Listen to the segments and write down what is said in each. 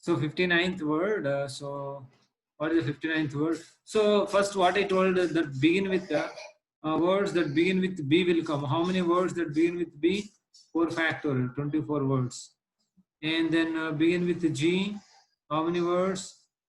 So 59th word. So what is the 59th word? So first what I told that begin with words that begin with B will come. How many words that begin with B? 4 factorial, 24 words. And then begin with G. How many words?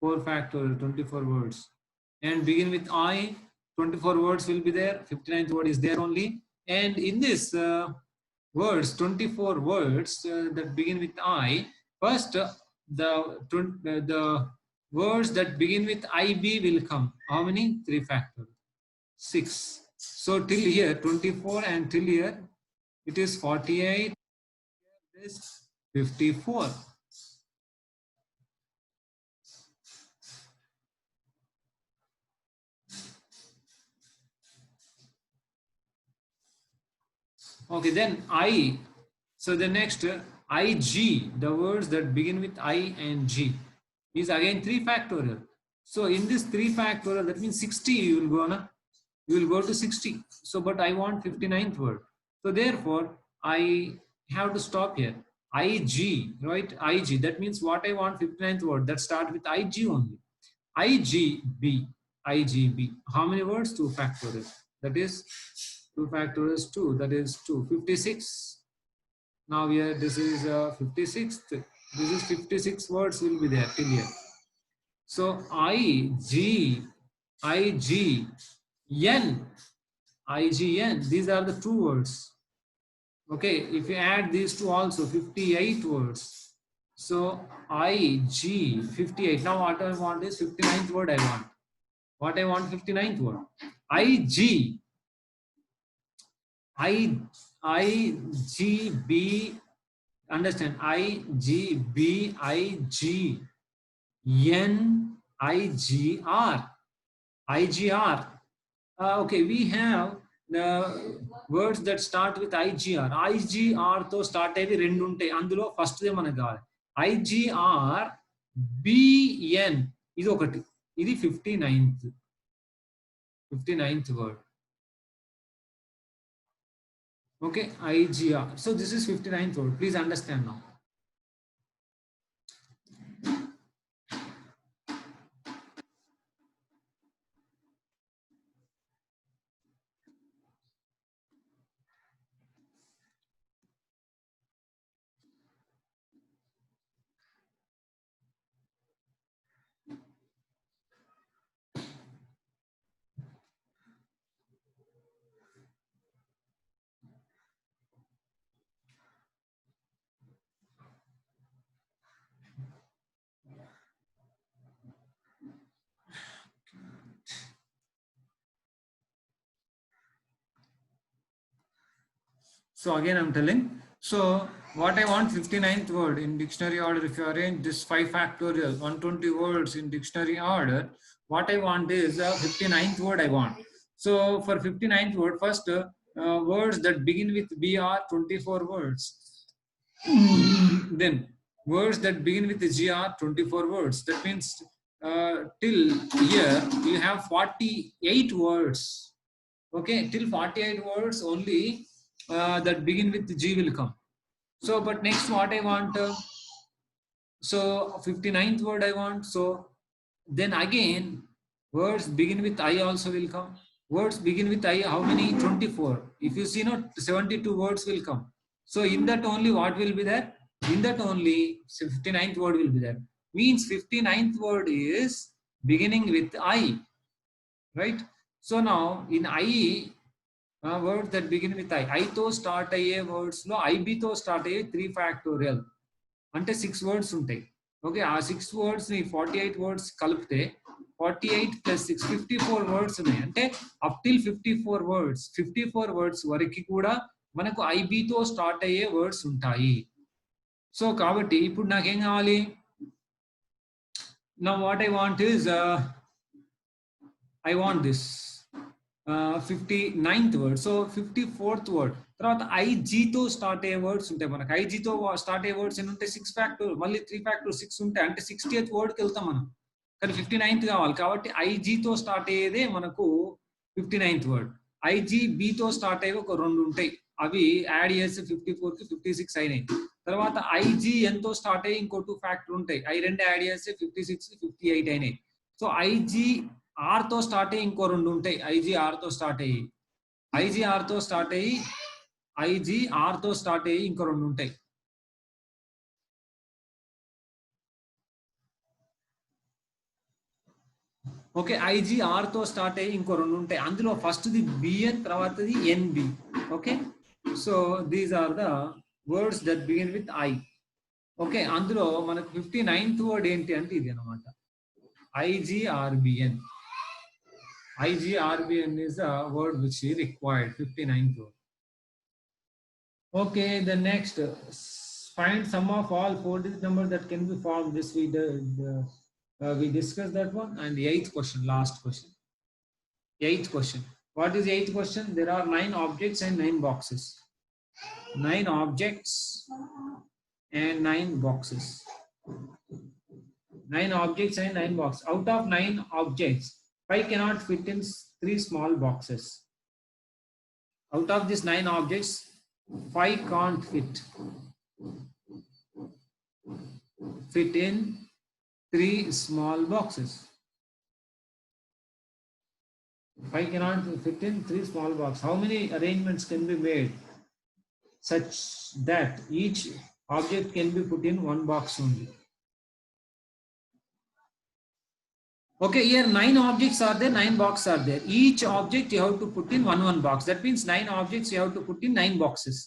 4 factorial, 24 words. And begin with I. 24 words will be there. 59th word is there only. And in this words, 24 words that begin with I. First, the words that begin with IB will come. How many? 3 factorial. 6. So till here 24 and till here it is 48. This 54. Okay, then I. So the next IG, the words that begin with I and G, is again 3 factorial. So in this 3 factorial, that means 60 you will go na? You will go to 60. So but I want 59th word. So therefore I have to stop here. IG, right? IG. That means what I want 59th word that start with IG only. IGB. IGB. How many words? 2 factorial. That is 2 factorial is 2. That is 2. 56. Now here this is 56th. This is 56 words will be there till here. So IGN, IGN. These are the 2 words. Okay, if you add these two also, 58 words. So IG 58. Now what I want is 59th word I want. What I want 59th word. IGB, understand? IGB, IGR. Okay, we have the words that start with IGR. IGR to start avi rendu untayi. Andulo first de manaku kavali. IGR BN ఇది ఒకటి. ఇది 59th word. Okay, IGR. So this is 59th word. Please understand now. So again I'm telling. So what I want 59th word in dictionary order, if you arrange this 5 factorial 120 words in dictionary order, what I want is 59th word I want. So for 59th word, first words that begin with B are 24 words. Then words that begin with G are 24 words. That means till here you have 48 words. Okay, till 48 words only that begin with G will come. So but next what I want, so 59th word I want. So then again words begin with I also will come. Words begin with I, how many? 24. If you see, not 72 words will come. So in that only what will be there? In that only 59th word will be there. Means 59th word is beginning with I, right? So now in I, words that begin with I తో start అయ్యే words లో IB తో start అయ్యే 3 factorial అంటే 6 words ఉంటాయి. Okay, ఆ 6 words ని 48 words కలిపితే 48 ప్లస్ 6 54 వర్డ్స్ ఉన్నాయి. అంటే అప్ టిల్ 54 వర్డ్స్ వరకు కూడా మనకు IB తో స్టార్ట్ అయ్యే వర్డ్స్ ఉంటాయి. సో కాబట్టి ఇప్పుడు నాకేం కావాలి? Now what I want is I want this 59th word. So 54th word తర్వాత IG తో స్టార్ట్ అయ్యే వర్డ్స్ ఉంటాయి. మనకు IG తో స్టార్ట్ అయ్యే వర్డ్స్ ఎన్ని ఉంటాయి? 6 ఫ్యాక్టోరియల్, మళ్ళీ 3 ఫ్యాక్టోరియల్ 6 ఉంటాయి. అంటే 60th వర్డ్కి వెళ్తాం మనం. కానీ 59th కావాలి కాబట్టి IG తో స్టార్ట్ అయ్యేదే మనకు 59th వర్డ్. IGB తో స్టార్ట్ అయ్యేవి ఒక 2 ఉంటాయి. అవి యాడ్ చేసి 54కి 56 అయినాయి. తర్వాత ఐజీ ఎంతో స్టార్ట్ అయ్యి ఇంకో 2 ఫ్యాక్టర్ ఉంటాయి. అవి రెండు యాడ్ చేస్తే 56, 58 అయినాయి. సో ఐజీ ఆర్ తో స్టార్ట్ అయ్యి ఇంకో 2 ఉంటాయి. ఐజీ ఆర్ తో స్టార్ట్ అయ్యి ఇంకో 2 ఉంటాయి. ఓకే, ఐజీ ఆర్ తో స్టార్ట్ అయ్యి ఇంకో 2 ఉంటాయి. అందులో ఫస్ట్ది బిఎన్, తర్వాతది NB. Okay, so these are the words that begin with I. Okay, అందులో మనకు 59th వర్డ్ ఏంటి అంటే ఇది అనమాట, IGRBN. IGRBN is a word which is required, 59th word. Okay, the next, find sum of all 4-digit numbers that can be formed. This we discussed that one. And the 8th question, last question. 8th question. What is the 8th question? There are 9 objects and 9 boxes. 9 objects and 9 boxes. 9 objects and 9 boxes. Out of 9 objects, 5 cannot fit in 3 small boxes. Out of these 9 objects, 5 can't fit in 3 small boxes. 5 cannot fit in 3 small boxes. How many arrangements can be made such that each object can be put in 1 box only? Okay, here 9 objects are there, 9 boxes are there. Each object you have to put in one box. That means 9 objects you have to put in 9 boxes.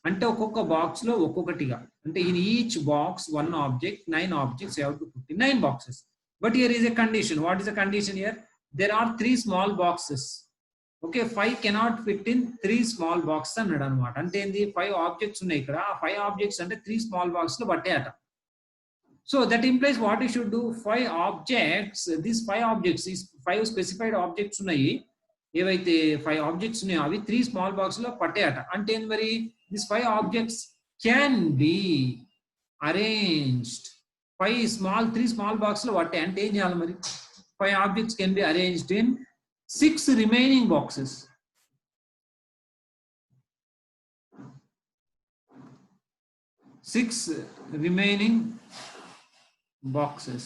అంటే ఒక్కొక్క box లో ఒక్కొక్కటిగా, అంటే in each box 1 object, 9 objects you have to put in 9 boxes. But here is a condition. What is the condition here? There are 3 small boxes. Okay, 5 cannot fit in 3 small boxes అన్నాడు అనమాట. అంటే ఏంది, 5 objects ఉన్నాయి ఇక్కడ. ఆ 5 objects అంటే 3 small boxes లో పట్టాయట. So that implies what you should do, 5 objects, these 5 objects, these 5 specified objects ఉన్నాయి, ఏవైతే 5 objects ఉన్నాయో అవి 3 small box లో పట్టాయట. అంటే ఏంది మరి, these 5 objects can be arranged, 3 small box లో పట్టాయి. అంటే ఏం చేయాలి మరి, 5 objects can be arranged in 6 remaining boxes. 6 remaining boxes.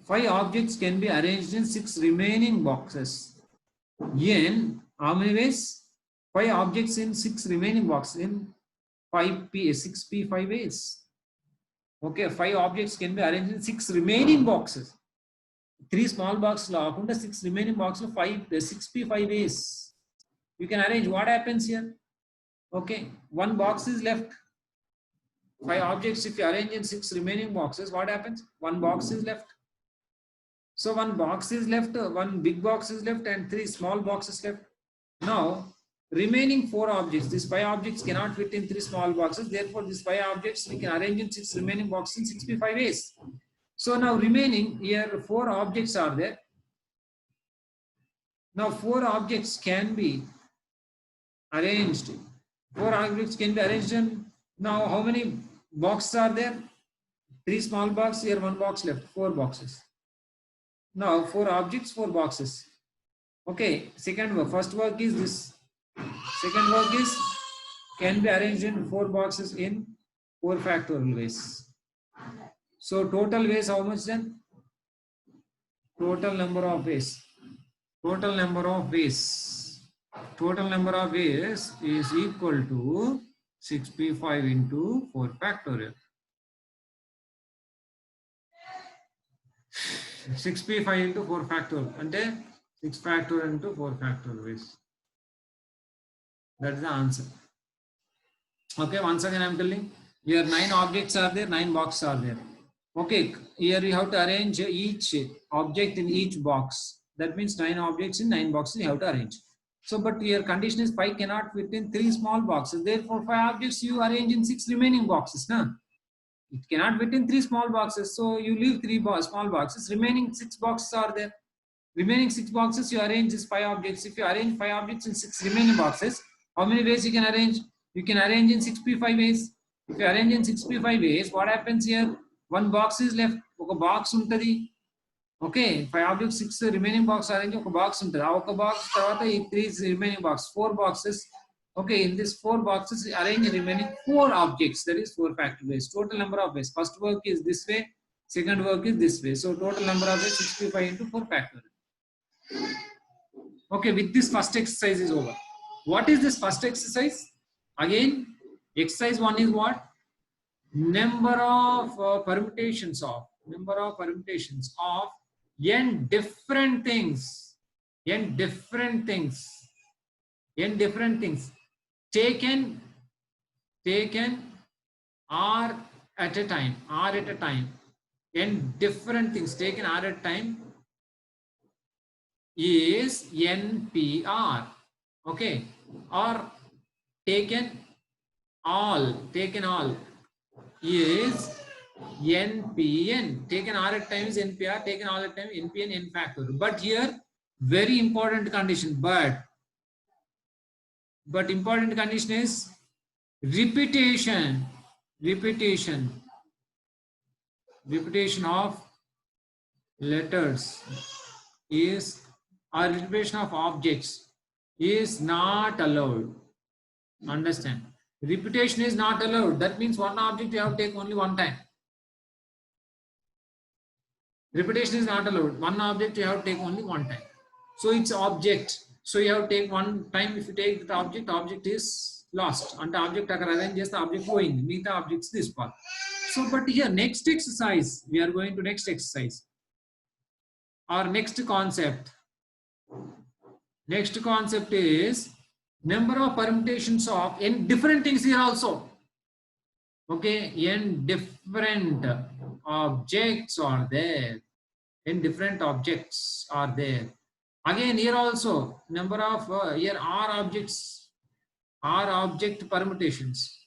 5 objects can be arranged in 6 remaining boxes. In how many ways? 5 objects in 6 remaining boxes in 6p5 ways. Okay, 5 objects can be arranged in 6 remaining boxes. 3 small boxes lo akunda 6 remaining boxes 6p5 ways you can arrange. What happens here? Okay, 1 box is left. 5 objects if you arrange in 6 remaining boxes, what happens? 1 box is left. So 1 box is left, 1 big box is left and 3 small boxes left. Now remaining 4 objects, these 5 objects cannot fit in 3 small boxes, therefore these 5 objects we can arrange in 6 remaining boxes in 6p5 ways. So now remaining here 4 objects are there. Now 4 objects can be arranged. 4 objects can be arranged in, now how many boxes are there? 3 small boxes, here 1 box left, 4 boxes. Now 4 objects, 4 boxes. Okay, second work, first work is this. Second work is can be arranged in 4 boxes in 4 factorial ways. So total ways how much then? Total number of ways. Total number of ways is equal to 6p5 into 4 factorial. 6p5 into 4 factorial ante 6 factorial into 4 factorial ways. That is the answer. Okay, once again I am telling, here 9 objects are there, 9 boxes are there. Okay, here you have to arrange each object in each box. That means 9 objects in 9 boxes you have to arrange. So but your condition is 5 cannot fit in 3 small boxes, therefore 5 objects you arrange in 6 remaining boxes. It cannot fit in 3 small boxes, so you leave 3 small boxes, remaining 6 boxes are there. Remaining 6 boxes you arrange these 5 objects. If you arrange 5 objects in 6 remaining boxes, how many ways you can arrange? You can arrange in 6p5 ways. If you arrange in 6p5 ways, what happens here? 1 box is left, oka box untadi. Okay, 5 objects, 6 remaining box arrange, oka box untadi. Oka box tarvata 3 remaining box, 4 boxes. Okay, in these 4 boxes, arrange the remaining 4 objects. That is 4 factorial. Total number of ways. First work is this way. Second work is this way. So total number of ways 65 into 4 factorial. Okay, with this first exercise is over. What is this first exercise? Again, exercise 1 is what? Number of permutations of n different things. N different things. N different things. Taken R at a time. N different things taken R at a time is NPR. Okay, or taken all is NPN. Taken R at time is NPR, taken all at time NPN n factorial. But here very important condition, but important condition is repetition of letters is, or repetition of objects is not allowed. Understand? Repetition is not allowed. That means one object you have to take only one time. Repetition is not allowed. One object you have to take only one time. So it's object. So you have to take one time. If you take the object is lost. And the object arrange just the object going. Meet the objects this part. So, but here next exercise, we are going to next exercise. Our next concept. Next concept is number of permutations of n different things here also. Okay, n different objects are there. N different objects are there. Again here also number of here are objects, are object permutations.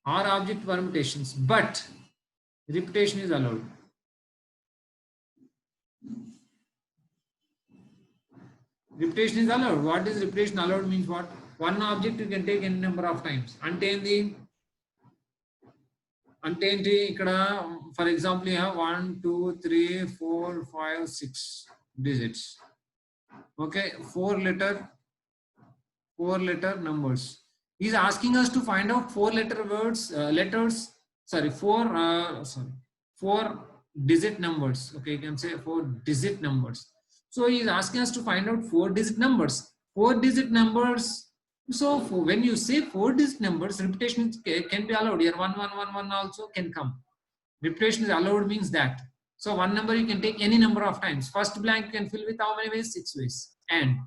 Are object permutations, but repetition is allowed. Repetition is allowed. What is repetition allowed means what? One object you can take any number of times. For example, you have 1, 2, 3, 4, 5, 6 digits. Okay, 4 letter numbers. He's asking us to find out 4 letter words, four digit numbers. Okay, you can say 4 digit numbers. So he is asking us to find out 4 digit numbers. 4 digit numbers. So when you say 4 digit numbers, repetition can be allowed. Here 1, 1, 1, 1 also can come. Repetition is allowed means that. So one number you can take any number of times. First blank you can fill with how many ways? 6 ways. And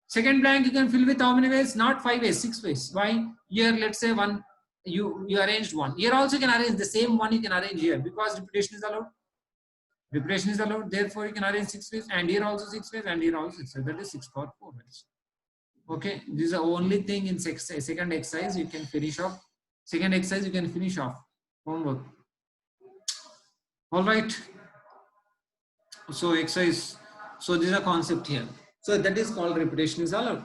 second blank you can fill with how many ways? Not 5 ways, 6 ways. Why? Here let's say one, you arranged one. Here also you can arrange the same one, you can arrange here because repetition is allowed. Repetition is allowed, therefore you can arrange 6 ways, and here also 6 ways, and here also 6 ways. That is 6 power 4 ways. Okay, this is the only thing in second exercise you can finish off. Second exercise you can finish off. Homework. All right. So exercise. So this is a concept here. So that is called repetition is allowed.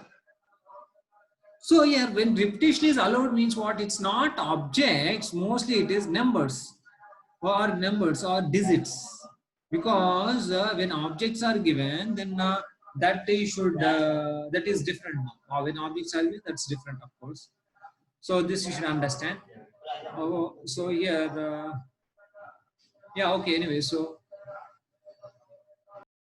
So here when repetition is allowed means what? It's not objects. Mostly it is numbers or digits. Because when objects are given, then that is different. When objects are given, that's different, of course. So this you should understand. So here, yeah, okay. Anyway, so